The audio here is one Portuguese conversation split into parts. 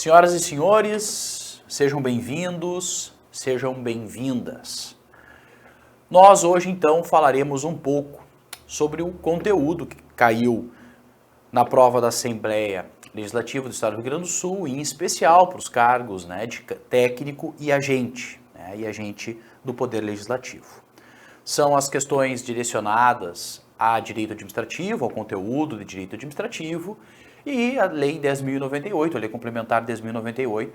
Senhoras e senhores, sejam bem-vindos, sejam bem-vindas. Nós hoje então falaremos um pouco sobre o conteúdo que caiu na prova da Assembleia Legislativa do Estado do Rio Grande do Sul, em especial para os cargos de técnico e agente do Poder Legislativo. São as questões direcionadas a direito administrativo, ao conteúdo de direito administrativo, e a Lei 10.098, a Lei Complementar 10.098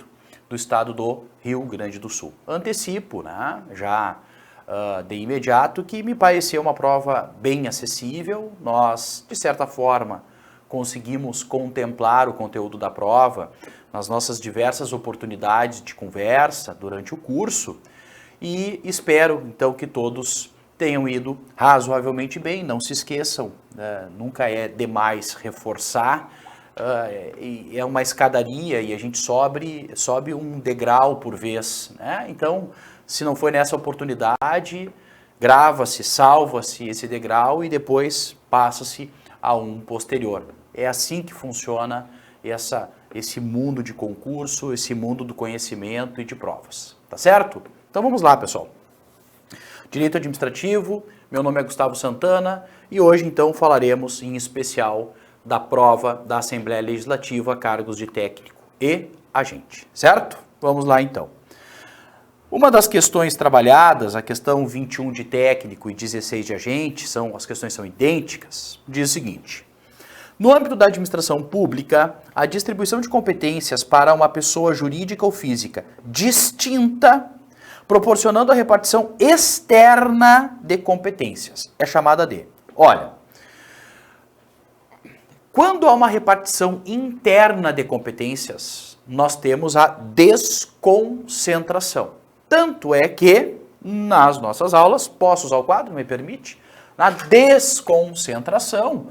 do Estado do Rio Grande do Sul. Antecipo, já de imediato, que me pareceu uma prova bem acessível. Nós, de certa forma, conseguimos contemplar o conteúdo da prova nas nossas diversas oportunidades de conversa durante o curso e espero, então, que todos tenham ido razoavelmente bem. Não se esqueçam, nunca é demais reforçar, é uma escadaria e a gente sobe um degrau por vez, Então, se não foi nessa oportunidade, grava-se, salva-se esse degrau e depois passa-se a um posterior. É assim que funciona esse mundo de concurso, esse mundo do conhecimento e de provas, tá certo? Então vamos lá, pessoal. Direito administrativo, meu nome é Gustavo Santana e hoje então falaremos em especial da prova da Assembleia Legislativa a cargos de técnico e agente, certo? Vamos lá então. Uma das questões trabalhadas, a questão 21 de técnico e 16 de agente, as questões são idênticas, diz o seguinte: no âmbito da administração pública, a distribuição de competências para uma pessoa jurídica ou física distinta, proporcionando a repartição externa de competências, é chamada de. Olha, quando há uma repartição interna de competências, nós temos a desconcentração. Tanto é que, nas nossas aulas, posso usar o quadro, me permite? Na desconcentração,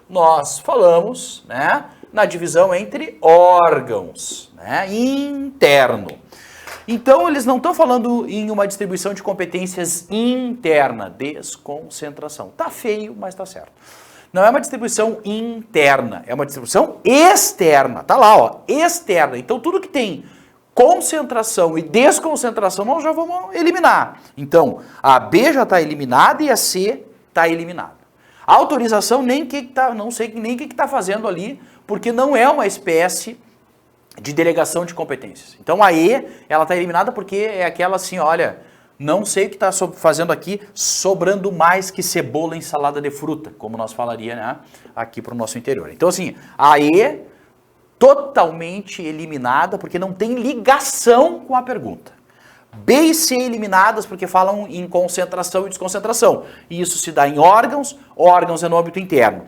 nós falamos, na divisão entre órgãos, interno. Então, eles não estão falando em uma distribuição de competências interna, desconcentração. Tá feio, mas tá certo. Não é uma distribuição interna, é uma distribuição externa. Tá lá, externa. Então, tudo que tem concentração e desconcentração, nós já vamos eliminar. Então, a B já está eliminada e a C está eliminada. A autorização, não sei nem o que está fazendo ali, porque não é uma espécie de delegação de competências. Então, a E, ela está eliminada porque é aquela assim, olha, não sei o que está fazendo aqui, sobrando mais que cebola em salada de fruta, como nós falaria, aqui para o nosso interior. Então, assim, a E totalmente eliminada porque não tem ligação com a pergunta. B e C eliminadas porque falam em concentração e desconcentração. E isso se dá em órgãos é no âmbito interno.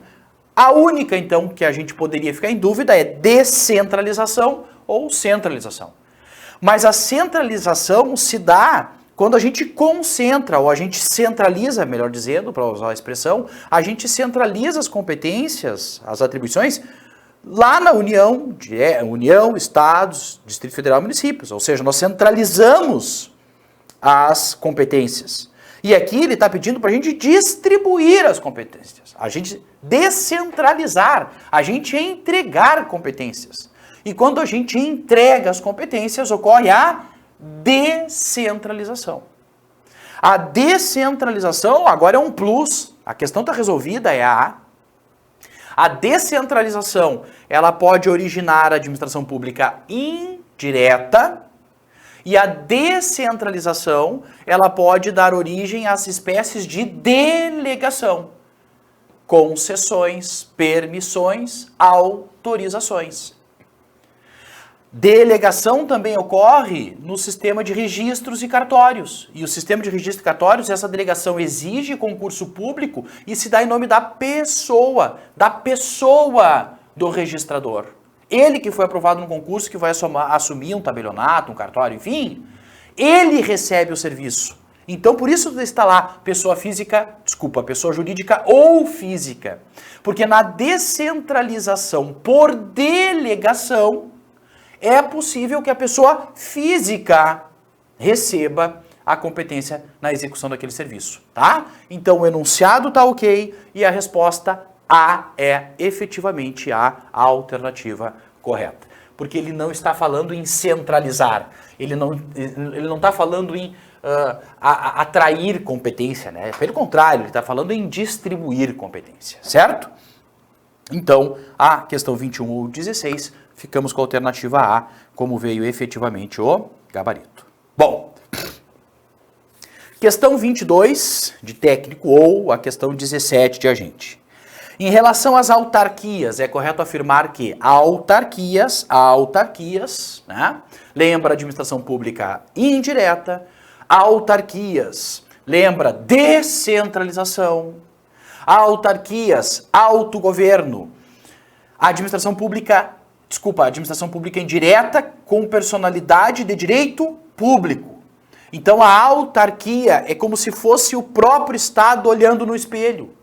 A única, então, que a gente poderia ficar em dúvida é descentralização ou centralização. Mas a centralização se dá quando a gente concentra, ou a gente centraliza, melhor dizendo, para usar a expressão, a gente centraliza as competências, as atribuições, lá na União, Estados, Distrito Federal e municípios. Ou seja, nós centralizamos as competências. E aqui ele está pedindo para a gente distribuir as competências, a gente descentralizar, a gente entregar competências. E quando a gente entrega as competências, ocorre a descentralização. A descentralização agora é um plus, a questão está resolvida, é a A. A descentralização, ela pode originar a administração pública indireta, e a descentralização, ela pode dar origem às espécies de delegação, concessões, permissões, autorizações. Delegação também ocorre no sistema de registros e cartórios. E o sistema de registros e cartórios, essa delegação exige concurso público e se dá em nome da pessoa do registrador. Ele que foi aprovado no concurso, que vai assumir um tabelionato, um cartório, enfim, ele recebe o serviço. Então, por isso está lá pessoa jurídica ou física. Porque na descentralização por delegação, é possível que a pessoa física receba a competência na execução daquele serviço, tá? Então, o enunciado está ok e a resposta A é efetivamente a alternativa correta. Porque ele não está falando em centralizar, ele não está falando em atrair competência, né? Pelo contrário, ele está falando em distribuir competência, certo? Então, a questão 21 ou 16, ficamos com a alternativa A, como veio efetivamente o gabarito. Bom, questão 22 de técnico ou a questão 17 de agente. Em relação às autarquias, é correto afirmar que autarquias, né? Lembra administração pública indireta, autarquias, lembra descentralização, autarquias, autogoverno, administração pública indireta com personalidade de direito público. Então a autarquia é como se fosse o próprio Estado olhando no espelho.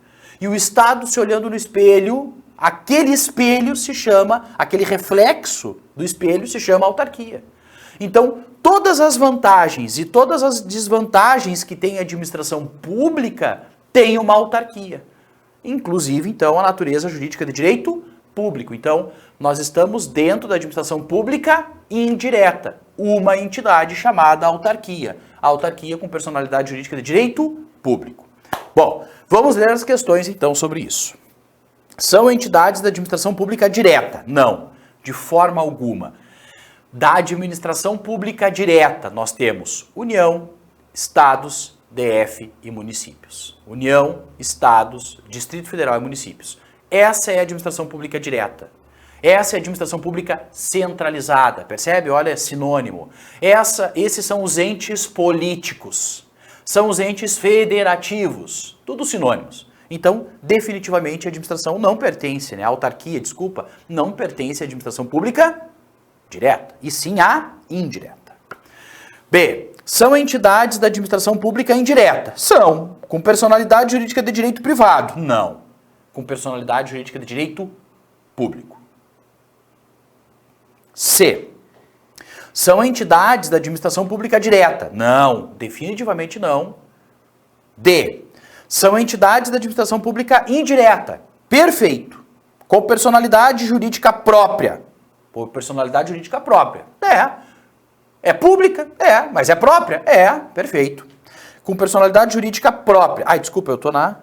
E o Estado se olhando no espelho, aquele espelho se chama, aquele reflexo do espelho se chama autarquia. Então, todas as vantagens e todas as desvantagens que tem a administração pública tem uma autarquia. Inclusive, então, a natureza jurídica de direito público. Então, nós estamos dentro da administração pública indireta, uma entidade chamada autarquia. A autarquia com personalidade jurídica de direito público. Bom, vamos ler as questões então sobre isso. São entidades da administração pública direta? Não, de forma alguma. Da administração pública direta, nós temos União, Estados, DF e municípios. União, Estados, Distrito Federal e municípios. Essa é a administração pública direta. Essa é a administração pública centralizada, percebe? Olha, é sinônimo. Esses são os entes políticos. São os entes federativos, tudo sinônimos. Então, definitivamente, a administração não pertence, né? A autarquia, desculpa, não pertence à administração pública direta, e sim à indireta. B. São entidades da administração pública indireta? São. Com personalidade jurídica de direito privado? Não. Com personalidade jurídica de direito público. C. São entidades da administração pública direta? Não, definitivamente não. D. São entidades da administração pública indireta? Perfeito. Com personalidade jurídica própria? Por personalidade jurídica própria? É pública? Mas é própria? Perfeito. Com personalidade jurídica própria. Ai, desculpa, eu tô na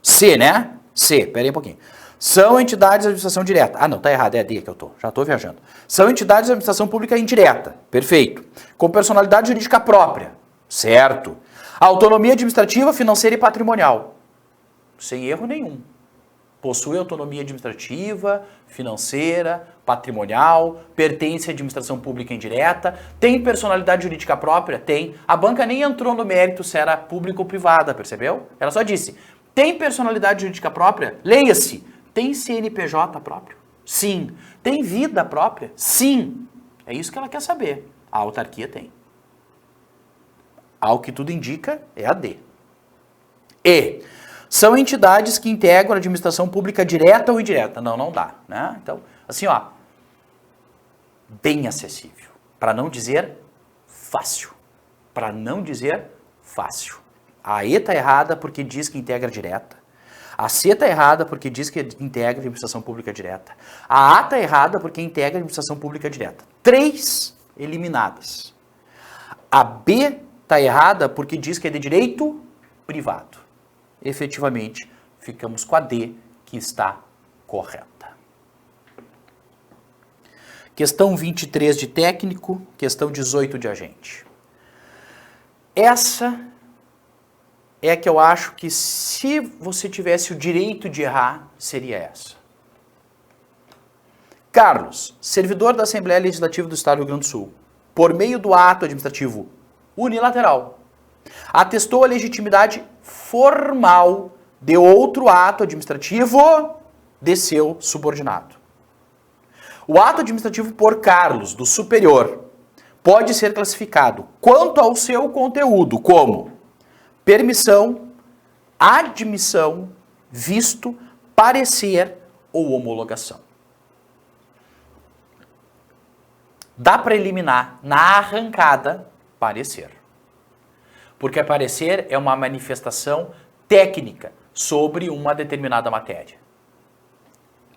C, né? C, pera aí um pouquinho. São entidades de administração direta. Ah, não, tá errado, é a D que eu tô. Já tô viajando. São entidades de administração pública indireta. Perfeito. Com personalidade jurídica própria. Certo. Autonomia administrativa, financeira e patrimonial. Sem erro nenhum. Possui autonomia administrativa, financeira, patrimonial, pertence à administração pública indireta, tem personalidade jurídica própria? Tem. A banca nem entrou no mérito se era pública ou privada, percebeu? Ela só disse, tem personalidade jurídica própria? Leia-se. Tem CNPJ próprio? Sim. Tem vida própria? Sim. É isso que ela quer saber. A autarquia tem. Ao que tudo indica, é a D. E. São entidades que integram a administração pública direta ou indireta? Não, não dá, né? Então, assim, ó, bem acessível. Para não dizer fácil. Para não dizer fácil. A E está errada porque diz que integra direta. A C está errada porque diz que integra a administração pública direta. A A está errada porque integra a administração pública direta. 3 eliminadas. A B está errada porque diz que é de direito privado. Efetivamente, ficamos com a D, que está correta. Questão 23 de técnico, questão 18 de agente. Essa é a que eu acho que se você tivesse o direito de errar, seria essa. Carlos, servidor da Assembleia Legislativa do Estado do Rio Grande do Sul, por meio do ato administrativo unilateral, atestou a legitimidade formal de outro ato administrativo de seu subordinado. O ato administrativo por Carlos, do superior, pode ser classificado quanto ao seu conteúdo como permissão, admissão, visto, parecer ou homologação. Dá para eliminar na arrancada parecer. Porque parecer é uma manifestação técnica sobre uma determinada matéria.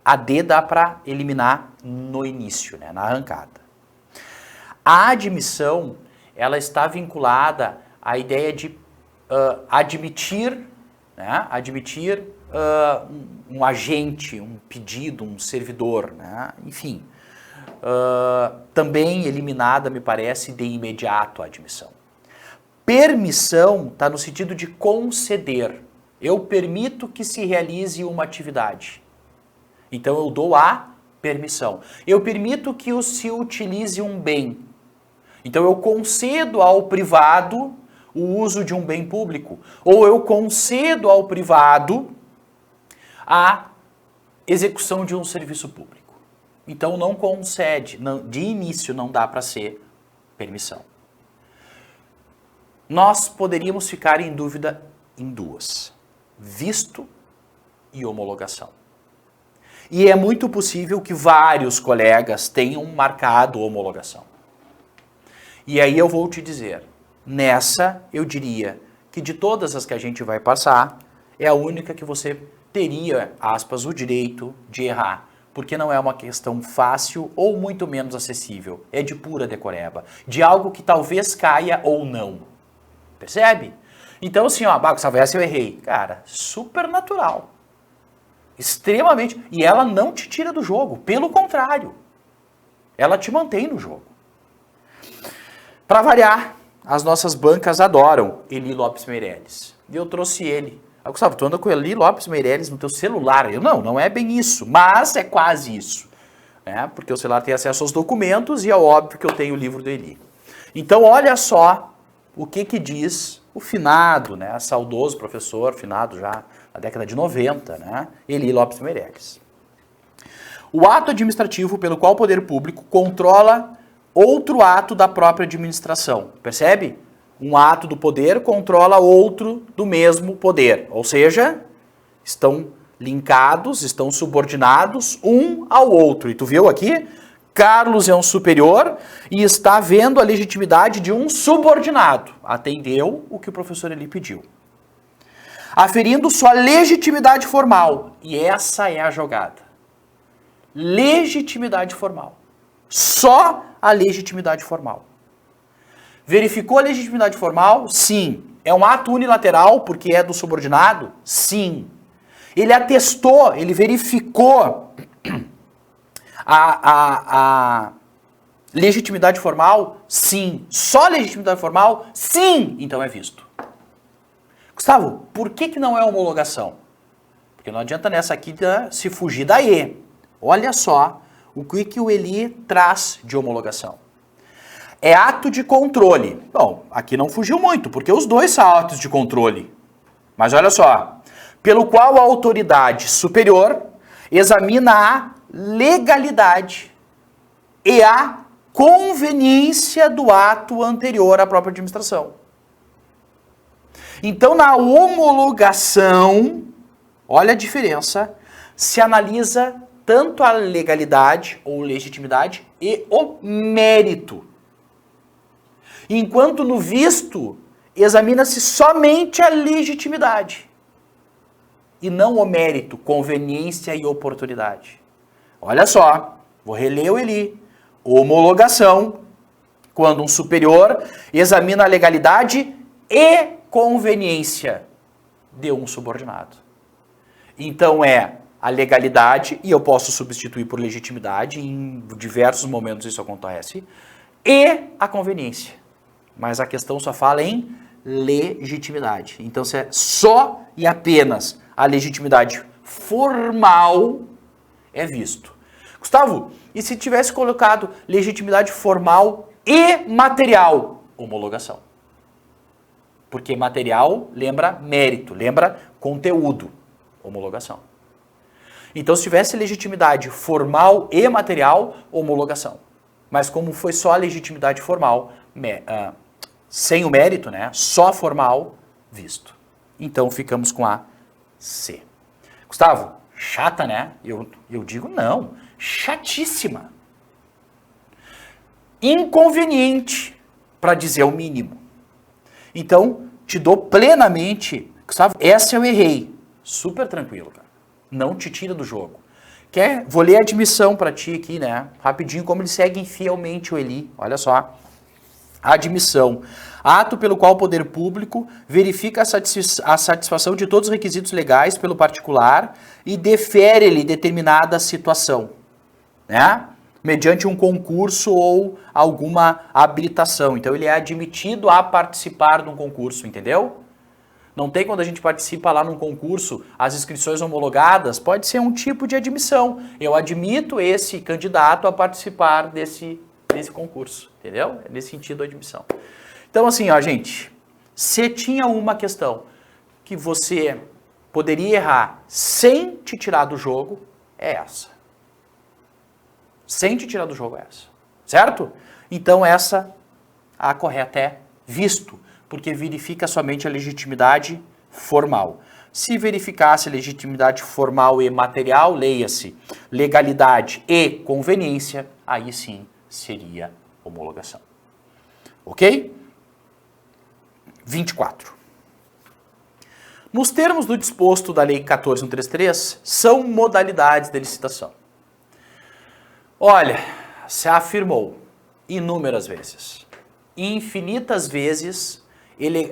A D dá para eliminar no início, né, na arrancada. A admissão, ela está vinculada à ideia de admitir, né, um agente, um pedido, um servidor, né, enfim. Também eliminada, me parece, de imediato a admissão. Permissão está no sentido de conceder. Eu permito que se realize uma atividade. Então eu dou a permissão. Eu permito que se utilize um bem. Então eu concedo ao privado o uso de um bem público. Ou eu concedo ao privado a execução de um serviço público. Então não concede, de início não dá para ser permissão. Nós poderíamos ficar em dúvida em duas: visto e homologação. E é muito possível que vários colegas tenham marcado homologação. E aí eu vou te dizer, nessa eu diria que de todas as que a gente vai passar, é a única que você teria, aspas, o direito de errar. Porque não é uma questão fácil ou muito menos acessível. É de pura decoreba. De algo que talvez caia ou não. Percebe? Então assim, ó, Gustavo, essa eu errei. Cara, super natural. Extremamente. E ela não te tira do jogo. Pelo contrário. Ela te mantém no jogo. Para variar, as nossas bancas adoram Eli Lopes Meireles. E eu trouxe ele. Gustavo, tu anda com Eli Lopes Meireles no teu celular. Não é bem isso. Mas é quase isso. Porque o celular tem acesso aos documentos e é óbvio que eu tenho o livro do Eli. Então olha só o que diz o finado, né? Saudoso professor, finado já na década de 90, né? Eli Lopes Meireles. O ato administrativo pelo qual o poder público controla outro ato da própria administração. Percebe? Um ato do poder controla outro do mesmo poder. Ou seja, estão linkados, estão subordinados um ao outro. E tu viu aqui? Carlos é um superior e está vendo a legitimidade de um subordinado. Atendeu o que o professor Eli pediu. Aferindo sua legitimidade formal. E essa é a jogada. Legitimidade formal. Só a legitimidade formal. Verificou a legitimidade formal? Sim. É um ato unilateral porque é do subordinado? Sim. Ele atestou, ele verificou a legitimidade formal? Sim. Só legitimidade formal? Sim. Então é visto. Gustavo, por que não é homologação? Porque não adianta nessa aqui se fugir da E. Olha só o que o Eli traz de homologação. É ato de controle. Bom, aqui não fugiu muito, porque os dois são atos de controle. Mas olha só. Pelo qual a autoridade superior examina a legalidade e a conveniência do ato anterior à própria administração. Então, na homologação, olha a diferença, se analisa tanto a legalidade ou legitimidade e o mérito. Enquanto no visto, examina-se somente a legitimidade e não o mérito, conveniência e oportunidade. Olha só, vou reler o Eli. Homologação, quando um superior examina a legalidade e conveniência de um subordinado. Então é a legalidade, e eu posso substituir por legitimidade, em diversos momentos isso acontece, e a conveniência. Mas a questão só fala em legitimidade. Então se é só e apenas a legitimidade formal é visto. Gustavo, e se tivesse colocado legitimidade formal e material? Homologação. Porque material lembra mérito, lembra conteúdo. Homologação. Então, se tivesse legitimidade formal e material, homologação. Mas como foi só a legitimidade formal, sem o mérito, né? Só formal, visto. Então, ficamos com a C. Gustavo, chata, né? Eu digo não. Chatíssima. Inconveniente, para dizer o mínimo. Então, te dou plenamente, Gustavo, essa eu errei. Super tranquilo, cara. Não te tira do jogo. Vou ler a admissão para ti aqui, né? Rapidinho, como eles seguem fielmente o Eli. Olha só. Admissão. Ato pelo qual o poder público verifica a satisfação de todos os requisitos legais pelo particular e defere-lhe determinada situação, né? Mediante um concurso ou alguma habilitação. Então ele é admitido a participar de um concurso, entendeu? Não tem quando a gente participa lá num concurso, as inscrições homologadas, pode ser um tipo de admissão. Eu admito esse candidato a participar desse concurso, entendeu? É nesse sentido a admissão. Então assim, ó, gente, se tinha uma questão que você poderia errar sem te tirar do jogo, é essa. Sem te tirar do jogo é essa, certo? Então essa, a correta é visto, porque verifica somente a legitimidade formal. Se verificasse a legitimidade formal e material, leia-se legalidade e conveniência, aí sim seria homologação. Ok? 24. Nos termos do disposto da Lei 14.133, são modalidades de licitação. Olha, se afirmou inúmeras vezes, infinitas vezes,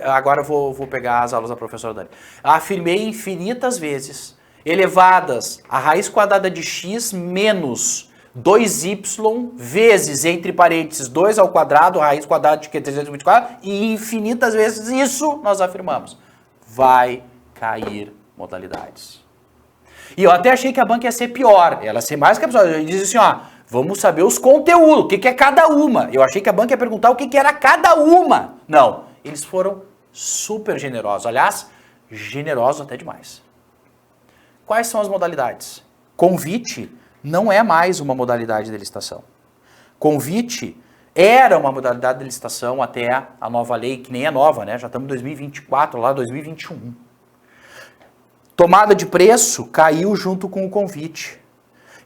agora vou pegar as aulas da professora Dani. Afirmei infinitas vezes, elevadas a raiz quadrada de x menos 2y vezes, entre parênteses, 2 ao quadrado, raiz quadrada de 324, e infinitas vezes isso nós afirmamos. Vai cair modalidades. E eu até achei que a banca ia ser pior, ela ia ser mais que a pessoa. Ele diz assim, ó, vamos saber os conteúdos, o que é cada uma. Eu achei que a banca ia perguntar o que era cada uma. Não, eles foram super generosos, aliás, generosos até demais. Quais são as modalidades? Convite não é mais uma modalidade de licitação. Convite era uma modalidade de licitação até a nova lei, que nem é nova, né? Já estamos em 2024, lá 2021. Tomada de preço caiu junto com o convite.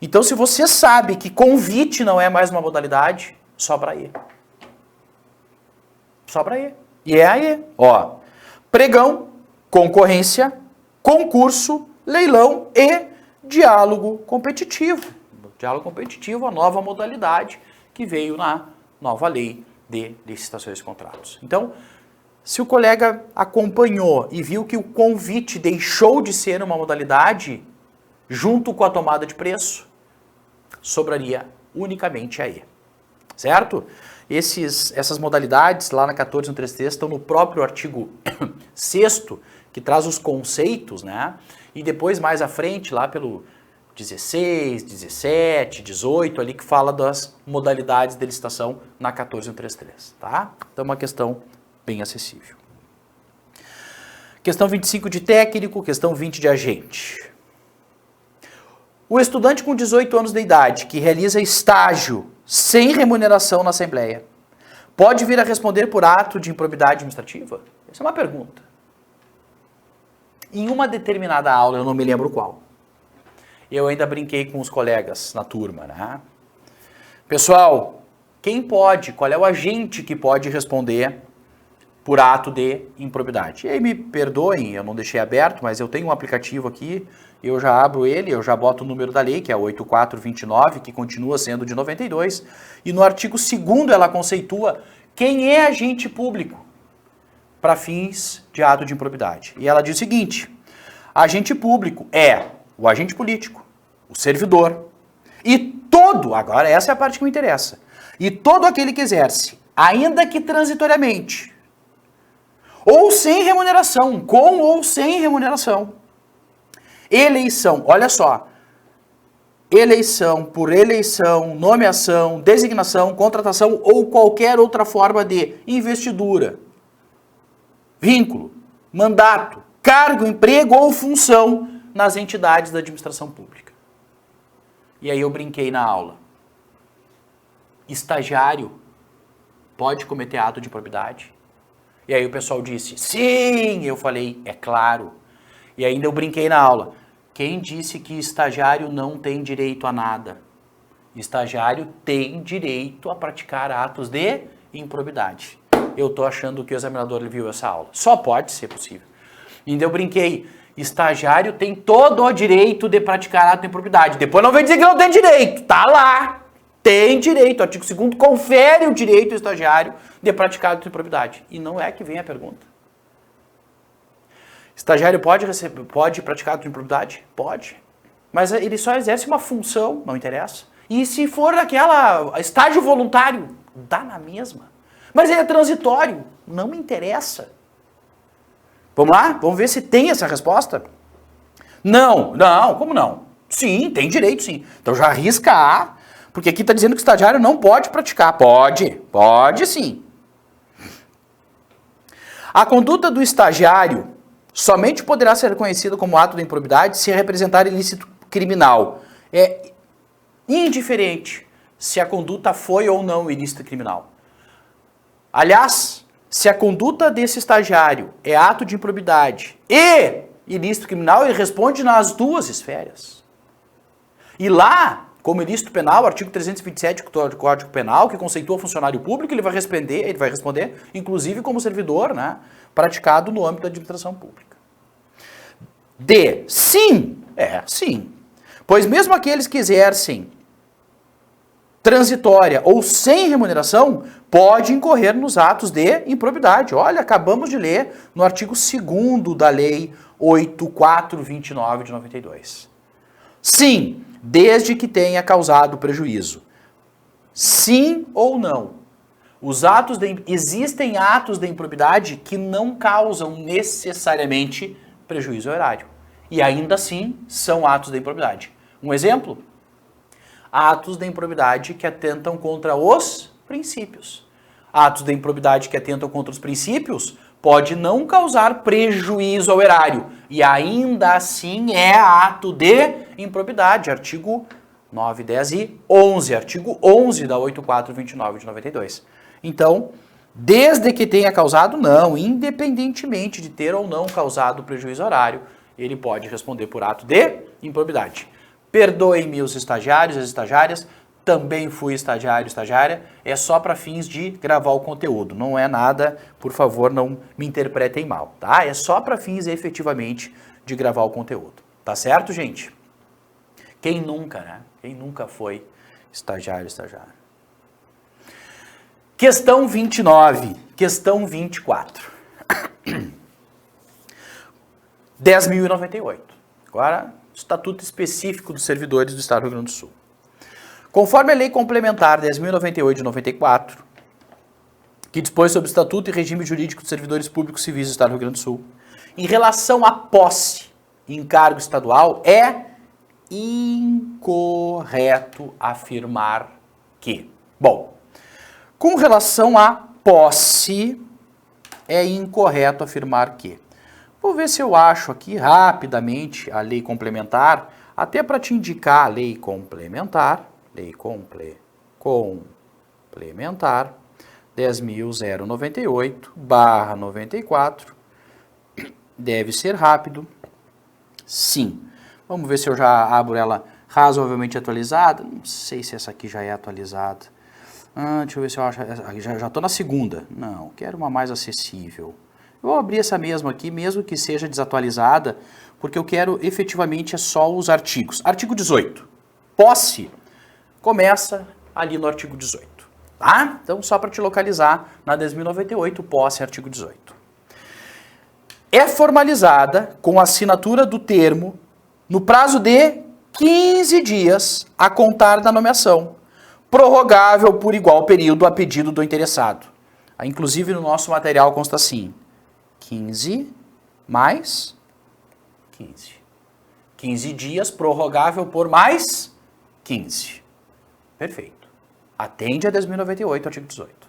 Então, se você sabe que convite não é mais uma modalidade, sobra aí. Sobra aí. E é aí. Ó, pregão, concorrência, concurso, leilão e diálogo competitivo. Diálogo competitivo, a nova modalidade que veio na nova lei de licitações e contratos. Então, se o colega acompanhou e viu que o convite deixou de ser uma modalidade, junto com a tomada de preço, sobraria unicamente aí. Certo? Essas modalidades lá na 14.133 estão no próprio artigo 6º, que traz os conceitos, né? E depois, mais à frente, lá pelo 16, 17, 18, ali que fala das modalidades de licitação na 14.133, tá? Então, uma questão bem acessível. Questão 25 de técnico, questão 20 de agente. O estudante com 18 anos de idade que realiza estágio sem remuneração na Assembleia pode vir a responder por ato de improbidade administrativa? Essa é uma pergunta. Em uma determinada aula, eu não me lembro qual, eu ainda brinquei com os colegas na turma, né? Pessoal, quem pode, qual é o agente que pode responder por ato de improbidade? E aí me perdoem, eu não deixei aberto, mas eu tenho um aplicativo aqui, eu já abro ele, eu já boto o número da lei, que é 8429, que continua sendo de 92, e no artigo 2º ela conceitua quem é agente público para fins de ato de improbidade. E ela diz o seguinte: agente público é o agente político, o servidor, e todo, agora essa é a parte que me interessa, e todo aquele que exerce, ainda que transitoriamente, ou sem remuneração, com ou sem remuneração, eleição, olha só, eleição, por eleição, nomeação, designação, contratação ou qualquer outra forma de investidura, vínculo, mandato, cargo, emprego ou função nas entidades da administração pública. E aí eu brinquei na aula. Estagiário pode cometer ato de improbidade? E aí o pessoal disse, sim! Eu falei, é claro. E ainda eu brinquei na aula. Quem disse que estagiário não tem direito a nada? Estagiário tem direito a praticar atos de improbidade. Eu tô achando que o examinador viu essa aula. Só pode ser possível. Ainda eu brinquei. estagiário tem todo o direito de praticar ato de improbidade. Depois não vem dizer que não tem direito, tá lá. Tem direito, o artigo 2º confere o direito ao estagiário de praticar ato de improbidade. E não é que vem a pergunta. Estagiário pode praticar ato de improbidade? Pode. Mas ele só exerce uma função, não interessa. E se for aquela estágio voluntário, dá na mesma. Mas ele é transitório, não me interessa. Vamos lá? Vamos ver se tem essa resposta? Não, como não? Sim, tem direito sim. Então já arrisca A, porque aqui está dizendo que o estagiário não pode praticar. Pode sim. A conduta do estagiário somente poderá ser reconhecida como ato de improbidade se representar ilícito criminal. É indiferente se a conduta foi ou não ilícito criminal. Aliás, se a conduta desse estagiário é ato de improbidade e ilícito criminal, ele responde nas duas esferas. E lá, como ilícito penal, artigo 327 do Código Penal, que conceitua funcionário público, ele vai responder, inclusive como servidor, né, praticado no âmbito da administração pública. D. Sim. Sim. Pois mesmo aqueles que exercem transitória ou sem remuneração, pode incorrer nos atos de improbidade. Olha, acabamos de ler no artigo 2º da Lei 8.429 de 92. Sim, desde que tenha causado prejuízo. Sim ou não? Existem atos de improbidade que não causam necessariamente prejuízo ao erário. E ainda assim são atos de improbidade. Um exemplo? Atos de improbidade que atentam contra os princípios. Atos de improbidade que atentam contra os princípios pode não causar prejuízo ao erário e ainda assim é ato de improbidade. Artigo 9, 10 e 11. Artigo 11 da 8.429 de 92. Então, desde que tenha causado, não, independentemente de ter ou não causado prejuízo ao erário, ele pode responder por ato de improbidade. Perdoem-me os estagiários, as estagiárias, também fui estagiário, estagiária, é só para fins de gravar o conteúdo, não é nada, por favor, não me interpretem mal, tá? É só para fins efetivamente de gravar o conteúdo, tá certo, gente? Quem nunca, né? Quem nunca foi estagiário, estagiária? Questão 29, questão 24. 10.098. Agora, Estatuto Específico dos Servidores do Estado do Rio Grande do Sul. Conforme a Lei Complementar 10.098 de 94, que dispõe sobre o Estatuto e Regime Jurídico dos Servidores Públicos Civis do Estado do Rio Grande do Sul, em relação à posse em cargo estadual, é incorreto afirmar que... Bom, com relação à posse, é incorreto afirmar que... Vou ver se eu acho aqui rapidamente a lei complementar, até para te indicar a lei complementar, lei complementar 10.098/94, deve ser rápido, sim. Vamos ver se eu já abro ela razoavelmente atualizada, não sei se essa aqui já é atualizada. Deixa eu ver se eu acho, já estou na segunda, não, quero uma mais acessível. Eu vou abrir essa mesma aqui, mesmo que seja desatualizada, porque eu quero efetivamente só os artigos. Artigo 18. Posse começa ali no artigo 18. Tá? Então, só para te localizar, na 10.098, posse, artigo 18. É formalizada com a assinatura do termo no prazo de 15 dias a contar da nomeação, prorrogável por igual período a pedido do interessado. Inclusive, no nosso material consta assim: 15 mais 15. 15 dias, prorrogável por mais 15. Perfeito. Atende a 10.098, artigo 18.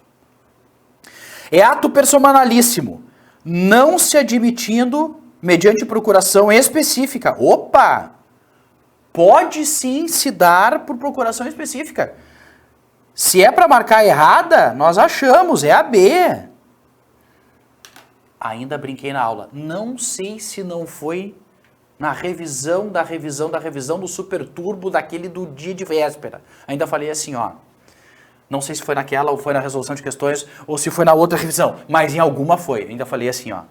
É ato personalíssimo, não se admitindo mediante procuração específica. Opa! Pode sim se dar por procuração específica. Se é para marcar errada, nós achamos, é a B. Ainda brinquei na aula. Não sei se não foi na revisão do Super Turbo, daquele do dia de véspera. Ainda falei assim, ó. Não sei se foi naquela ou foi na resolução de questões ou se foi na outra revisão, mas em alguma foi. Ainda falei assim, ó.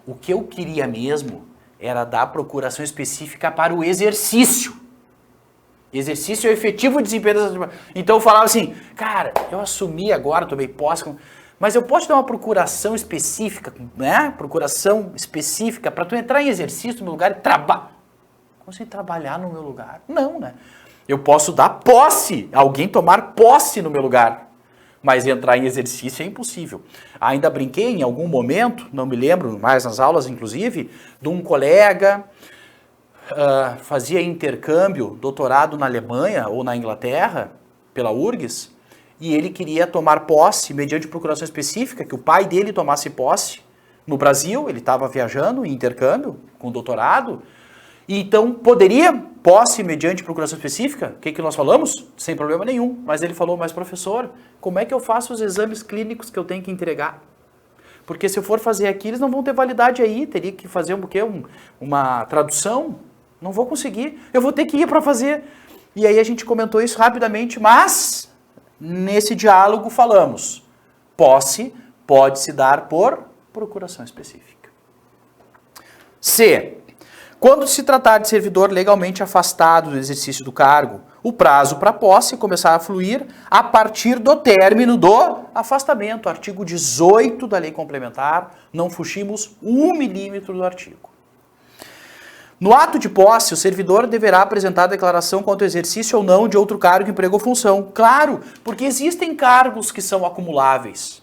O que eu queria mesmo era dar procuração específica para o exercício. Exercício é o efetivo desempenho das atividades. Então eu falava assim, cara, eu assumi agora, tomei posse, mas eu posso dar uma procuração específica, né? Procuração específica para tu entrar em exercício no meu lugar e trabalhar. Como assim trabalhar no meu lugar? Não, né? Eu posso dar posse, alguém tomar posse no meu lugar. Mas entrar em exercício é impossível. Ainda brinquei em algum momento, não me lembro mais nas aulas inclusive, de um colega, fazia intercâmbio, doutorado na Alemanha ou na Inglaterra, pela URGS, e ele queria tomar posse, mediante procuração específica, que o pai dele tomasse posse no Brasil, ele estava viajando em intercâmbio com doutorado, e então poderia posse mediante procuração específica? O que nós falamos? Sem problema nenhum. Mas ele falou, mas professor, como é que eu faço os exames clínicos que eu tenho que entregar? Porque se eu for fazer aqui, eles não vão ter validade aí, teria que fazer uma tradução, não vou conseguir, eu vou ter que ir para fazer. E aí a gente comentou isso rapidamente, mas nesse diálogo falamos, posse pode se dar por procuração específica. C. Quando se tratar de servidor legalmente afastado do exercício do cargo, o prazo para posse começar a fluir a partir do término do afastamento. Artigo 18 da Lei Complementar, não fugimos 1 milímetro do artigo. No ato de posse, o servidor deverá apresentar declaração quanto ao exercício ou não de outro cargo, emprego ou função. Claro, porque existem cargos que são acumuláveis.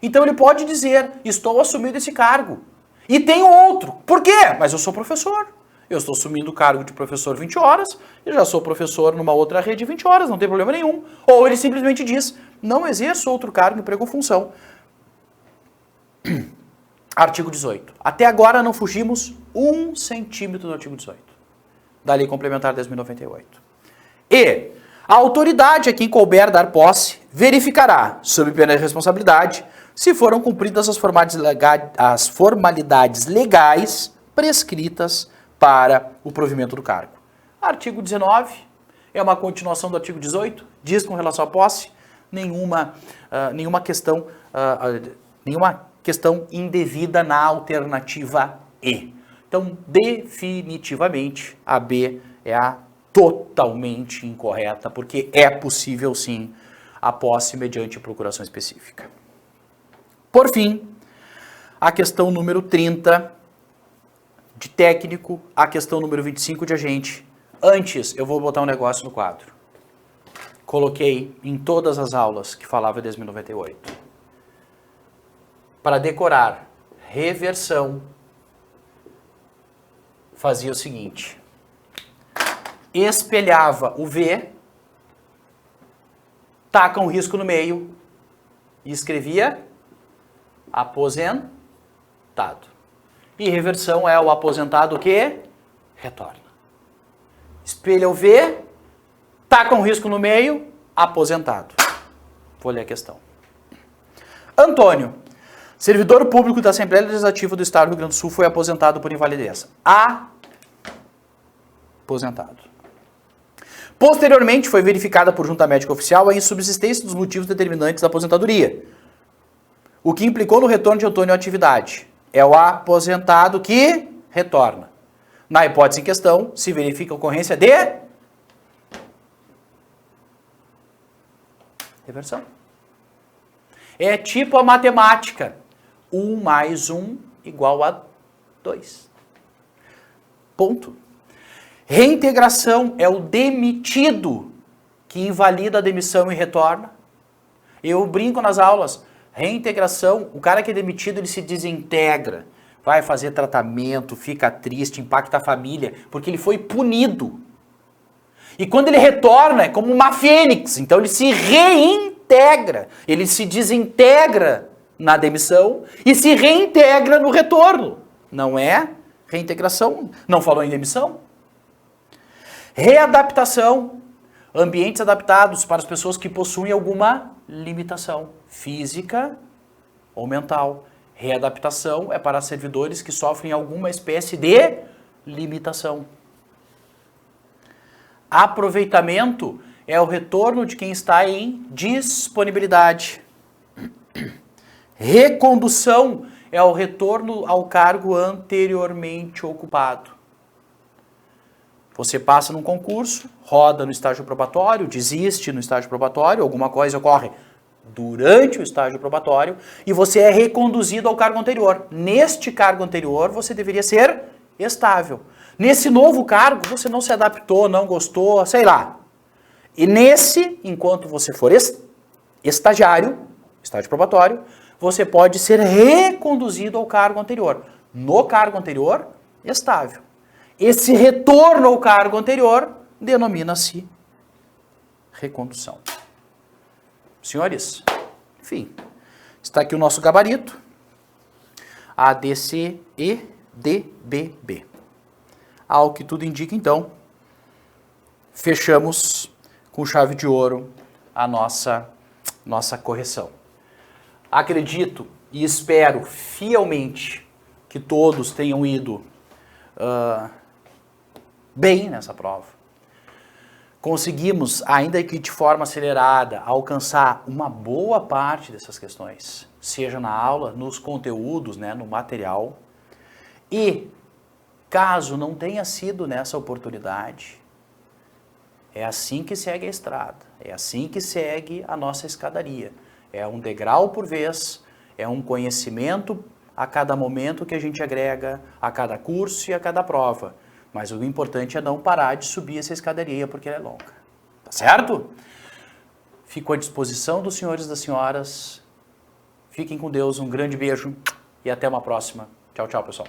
Então ele pode dizer, estou assumindo esse cargo. E tem outro. Por quê? Mas eu sou professor. Eu estou assumindo o cargo de professor 20 horas, eu já sou professor numa outra rede 20 horas, não tem problema nenhum. Ou ele simplesmente diz, não exerço outro cargo, emprego ou função. Artigo 18. Até agora não fugimos 1 centímetro do artigo 18 da Lei Complementar 10.098. E a autoridade a quem couber dar posse verificará, sob pena de responsabilidade, se foram cumpridas as formalidades legais prescritas para o provimento do cargo. Artigo 19 é uma continuação do artigo 18, diz com relação à posse, nenhuma questão indevida na alternativa E. Então, definitivamente, a B é a totalmente incorreta, porque é possível sim a posse mediante procuração específica. Por fim, a questão número 30 de técnico, a questão número 25 de agente. Antes, eu vou botar um negócio no quadro. Coloquei em todas as aulas que falava 10.098. Para decorar reversão, fazia o seguinte. Espelhava o V, taca um risco no meio e escrevia aposentado. E reversão é o aposentado que retorna. Espelha o V, taca um risco no meio, aposentado. Vou ler a questão. Antônio, servidor público da Assembleia Legislativa do Estado do Rio Grande do Sul, foi aposentado por invalidez. Aposentado. Posteriormente, foi verificada por junta médica oficial a insubsistência dos motivos determinantes da aposentadoria, o que implicou no retorno de Antônio à atividade. É o aposentado que retorna. Na hipótese em questão, se verifica a ocorrência de reversão. É tipo a matemática. 1 mais 1 igual a 2. Ponto. Reintegração é o demitido que invalida a demissão e retorna. Eu brinco nas aulas. Reintegração, o cara que é demitido, ele se desintegra, vai fazer tratamento, fica triste, impacta a família, porque ele foi punido. E quando ele retorna, é como uma fênix, então ele se reintegra, ele se desintegra na demissão e se reintegra no retorno. Não é reintegração, não falou em demissão? Readaptação, ambientes adaptados para as pessoas que possuem alguma limitação física ou mental. Readaptação é para servidores que sofrem alguma espécie de limitação. Aproveitamento é o retorno de quem está em disponibilidade. Recondução é o retorno ao cargo anteriormente ocupado. Você passa num concurso, roda no estágio probatório, desiste no estágio probatório, alguma coisa ocorre durante o estágio probatório e você é reconduzido ao cargo anterior. Neste cargo anterior, você deveria ser estável. Nesse novo cargo, você não se adaptou, não gostou, sei lá. E nesse, enquanto você for estagiário, estágio probatório, você pode ser reconduzido ao cargo anterior. No cargo anterior, estável. Esse retorno ao cargo anterior denomina-se recondução. Senhores, enfim, está aqui o nosso gabarito. ADCEDBB. Ao que tudo indica, então, fechamos com chave de ouro a nossa correção. Acredito e espero fielmente que todos tenham ido bem nessa prova. Conseguimos, ainda que de forma acelerada, alcançar uma boa parte dessas questões, seja na aula, nos conteúdos, né, no material. E, caso não tenha sido nessa oportunidade, é assim que segue a estrada, é assim que segue a nossa escadaria. É um degrau por vez, é um conhecimento a cada momento que a gente agrega, a cada curso e a cada prova. Mas o importante é não parar de subir essa escadaria, porque ela é longa. Tá certo? Fico à disposição dos senhores e das senhoras. Fiquem com Deus, um grande beijo e até uma próxima. Tchau, tchau, pessoal.